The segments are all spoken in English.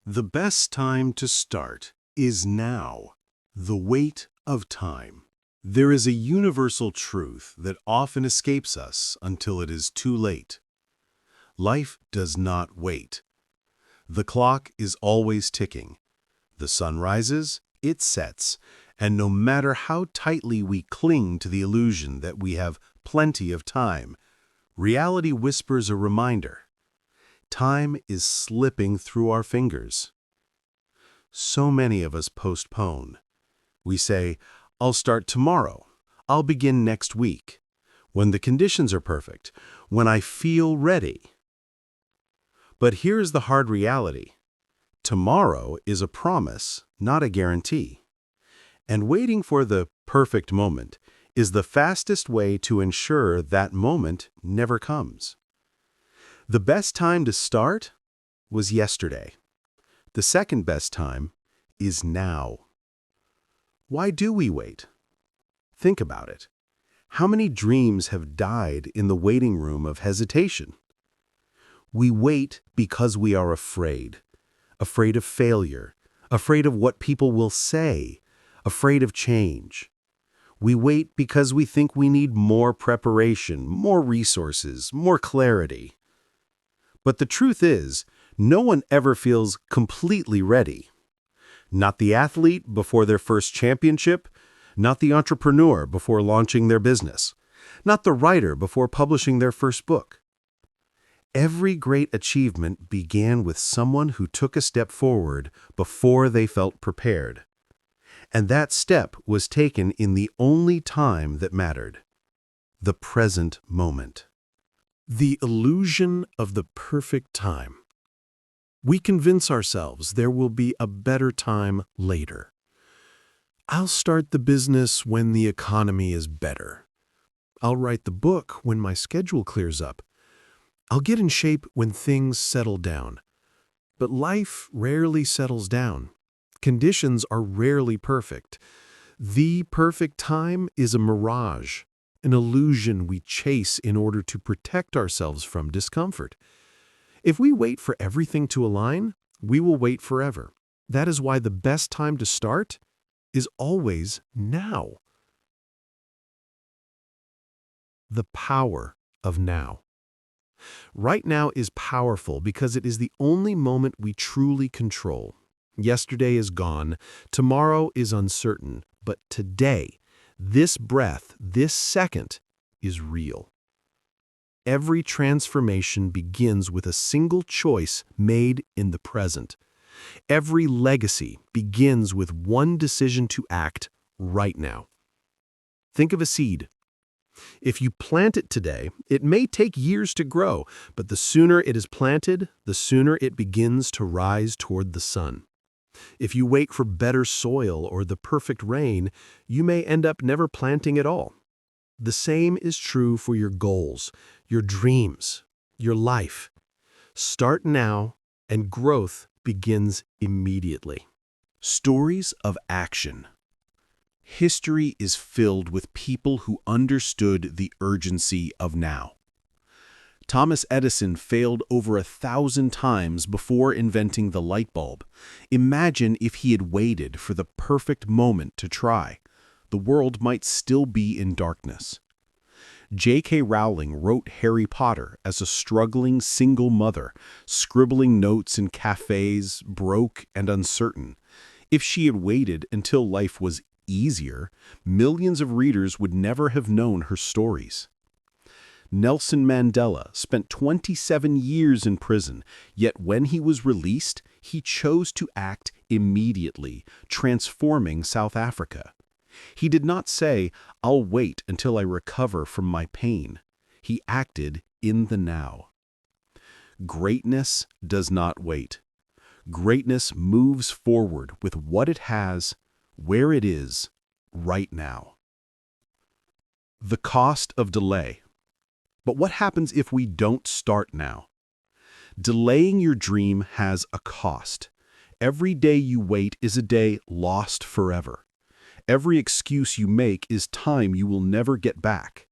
The best time to start is now. The weight of time. There is a universal truth that often escapes us until it is too late. Life does not wait. The clock is always ticking. The sun rises, it sets, and no matter how tightly we cling to the illusion that we have plenty of time, reality whispers a reminder. Time is slipping through our fingers. So many of us postpone. We say, I'll start tomorrow. I'll begin next week. When the conditions are perfect. When I feel ready. But here's the hard reality. Tomorrow is a promise, not a guarantee. And waiting for the perfect moment is the fastest way to ensure that moment never comes. The best time to start was yesterday. The second best time is now. Why do we wait? Think about it. How many dreams have died in the waiting room of hesitation? We wait because we are afraid. Afraid of failure. Afraid of what people will say. Afraid of change. We wait because we think we need more preparation, more resources, more clarity. But the truth is, no one ever feels completely ready. Not the athlete before their first championship, not the entrepreneur before launching their business, not the writer before publishing their first book. Every great achievement began with someone who took a step forward before they felt prepared. And that step was taken in the only time that mattered, the present moment. The illusion of the perfect time. We convince ourselves there will be a better time later. I'll start the business when the economy is better. I'll write the book when my schedule clears up. I'll get in shape when things settle down. But life rarely settles down. Conditions are rarely perfect. The perfect time is a mirage. An illusion we chase in order to protect ourselves from discomfort. If we wait for everything to align, we will wait forever. That is why the best time to start is always now. The power of now. Right now is powerful because it is the only moment we truly control. Yesterday is gone, tomorrow is uncertain, but today, this breath, this second, is real. Every transformation begins with a single choice made in the present. Every legacy begins with one decision to act right now. Think of a seed. If you plant it today, it may take years to grow, but the sooner it is planted, the sooner it begins to rise toward the sun. If you wait for better soil or the perfect rain, you may end up never planting at all. The same is true for your goals, your dreams, your life. Start now, and growth begins immediately. Stories of action. History is filled with people who understood the urgency of now. Thomas Edison failed over 1,000 times before inventing the light bulb. Imagine if he had waited for the perfect moment to try. The world might still be in darkness. J.K. Rowling wrote Harry Potter as a struggling single mother, scribbling notes in cafes, broke and uncertain. If she had waited until life was easier, millions of readers would never have known her stories. Nelson Mandela spent 27 years in prison, yet when he was released, he chose to act immediately, transforming South Africa. He did not say, I'll wait until I recover from my pain. He acted in the now. Greatness does not wait. Greatness moves forward with what it has, where it is, right now. The cost of delay. But what happens if we don't start now? Delaying your dream has a cost. Every day you wait is a day lost forever. Every excuse you make is time you will never get back.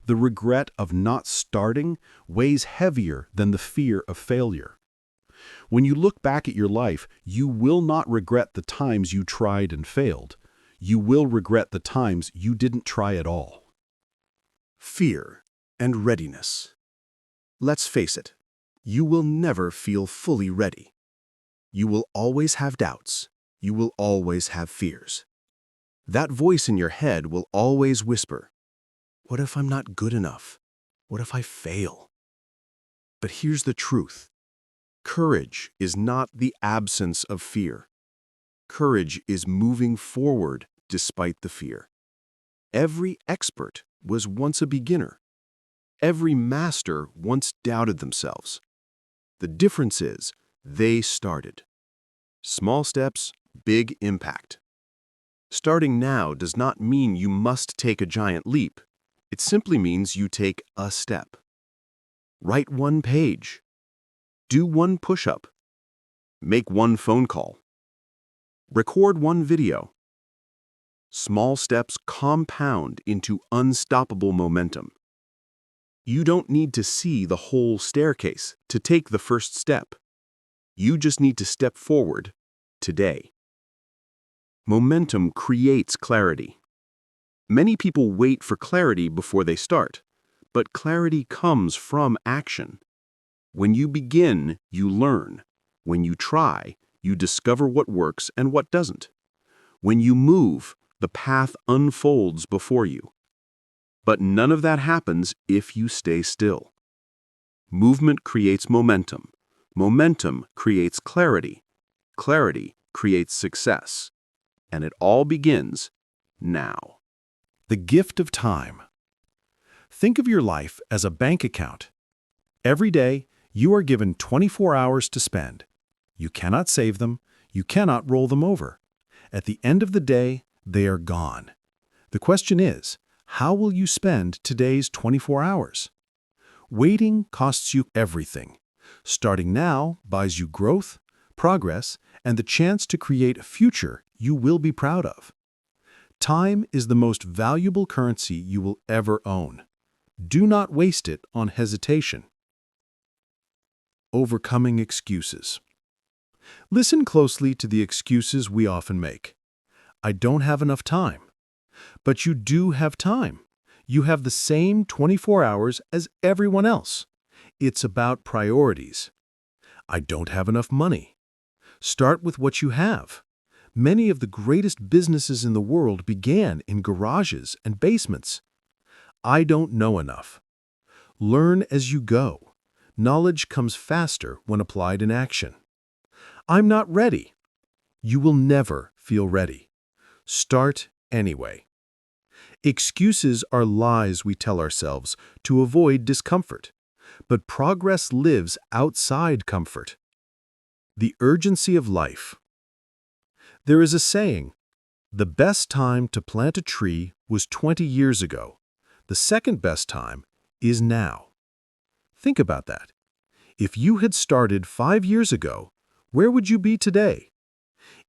The regret of not starting weighs heavier than the fear of failure. When you look back at your life, you will not regret the times you tried and failed. You will regret the times you didn't try at all. Fear and readiness. Let's face it, you will never feel fully ready. You will always have doubts. You will always have fears. That voice in your head will always whisper, "What if I'm not good enough? What if I fail?" But here's the truth. Courage is not the absence of fear. Courage is moving forward despite the fear. Every expert was once a beginner. Every master once doubted themselves. The difference is they started. Small steps, big impact. Starting now does not mean you must take a giant leap. It simply means you take a step. Write one page. Do one push-up. Make one phone call. Record one video. Small steps compound into unstoppable momentum. You don't need to see the whole staircase to take the first step. You just need to step forward today. Momentum creates clarity. Many people wait for clarity before they start, but clarity comes from action. When you begin, you learn. When you try, you discover what works and what doesn't. When you move, the path unfolds before you. But none of that happens if you stay still. Movement creates momentum. Momentum creates clarity. Clarity creates success. And it all begins now. The gift of time. Think of your life as a bank account. Every day, you are given 24 hours to spend. You cannot save them. You cannot roll them over. At the end of the day, they are gone. The question is, how will you spend today's 24 hours? Waiting costs you everything. Starting now buys you growth, progress, and the chance to create a future you will be proud of. Time is the most valuable currency you will ever own. Do not waste it on hesitation. Overcoming excuses. Listen closely to the excuses we often make. I don't have enough time. But you do have time. You have the same 24 hours as everyone else. It's about priorities. I don't have enough money. Start with what you have. Many of the greatest businesses in the world began in garages and basements. I don't know enough. Learn as you go. Knowledge comes faster when applied in action. I'm not ready. You will never feel ready. Start anyway. Excuses are lies we tell ourselves to avoid discomfort, but progress lives outside comfort. The urgency of life. There is a saying, the best time to plant a tree was 20 years ago. The second best time is now. Think about that. If you had started 5 years ago, where would you be today?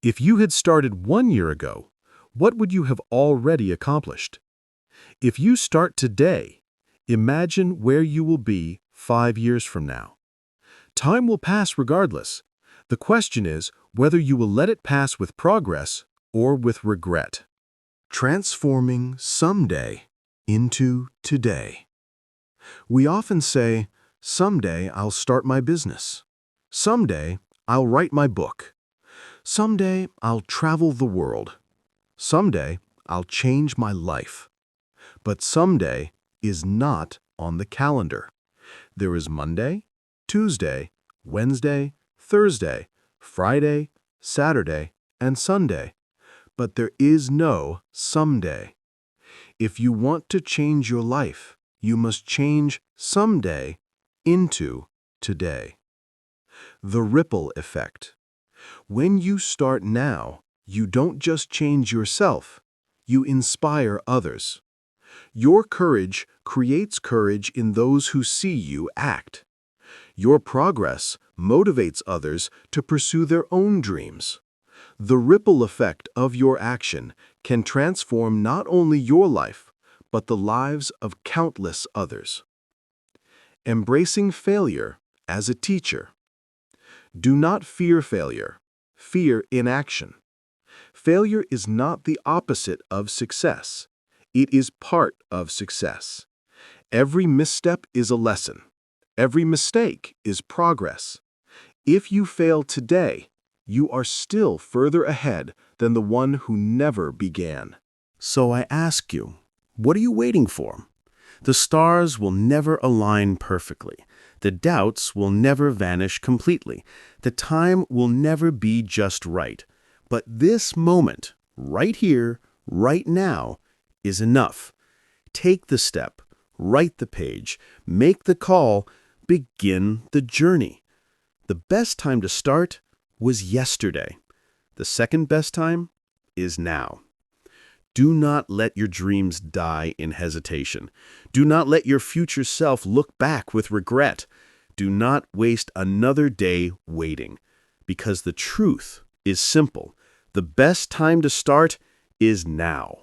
If you had started 1 year ago, what would you have already accomplished? If you start today, imagine where you will be 5 years from now. Time will pass regardless. The question is whether you will let it pass with progress or with regret. Transforming someday into today. We often say, someday I'll start my business. Someday I'll write my book. Someday I'll travel the world. Someday I'll change my life. But someday is not on the calendar. There is Monday, Tuesday, Wednesday, Thursday, Friday, Saturday, and Sunday. But there is no someday. If you want to change your life, you must change someday into today. The ripple effect. When you start now, you don't just change yourself, you inspire others. Your courage creates courage in those who see you act. Your progress motivates others to pursue their own dreams. The ripple effect of your action can transform not only your life, but the lives of countless others. Embracing failure as a teacher. Do not fear failure. Fear inaction. Failure is not the opposite of success. It is part of success. Every misstep is a lesson. Every mistake is progress. If you fail today, you are still further ahead than the one who never began. So I ask you, what are you waiting for? The stars will never align perfectly. The doubts will never vanish completely. The time will never be just right. But this moment, right here, right now, is enough. Take the step, write the page, make the call, begin the journey. The best time to start was yesterday. The second best time is now. Do not let your dreams die in hesitation. Do not let your future self look back with regret. Do not waste another day waiting. Because the truth is simple. The best time to start is now.